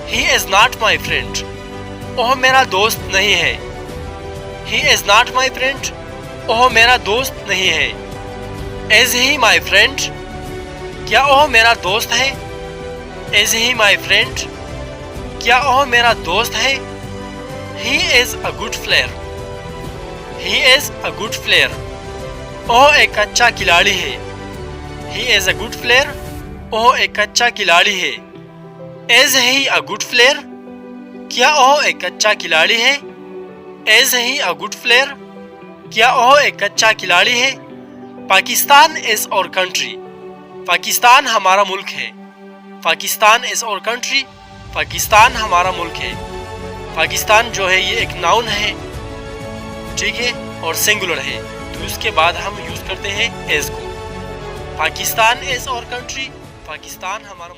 He is not my friend. वह मेरा दोस्त नहीं है. He is not my friend. वह मेरा दोस्त नहीं है. Is he my friend? क्या वह मेरा दोस्त है? Is he my friend? क्या वह मेरा दोस्त है? He is a good player. He is a good player. वह एक अच्छा खिलाड़ी है. He is a good player. वह एक अच्छा खिलाड़ी है. Is he a good player? क्या वह एक अच्छा खिलाड़ी है? Is he a good player? क्या वह एक अच्छा खिलाड़ी है? Pakistan is our country. Pakistan हमारा मुल्क है. Pakistan is our country. Pakistan हमारा मुल्क है. पाकिस्तान जो है ये एक नाउन है, ठीक है, और सिंगुलर है, तो उसके बाद हम यूज करते हैं एज को. पाकिस्तान इज और कंट्री. पाकिस्तान हमारा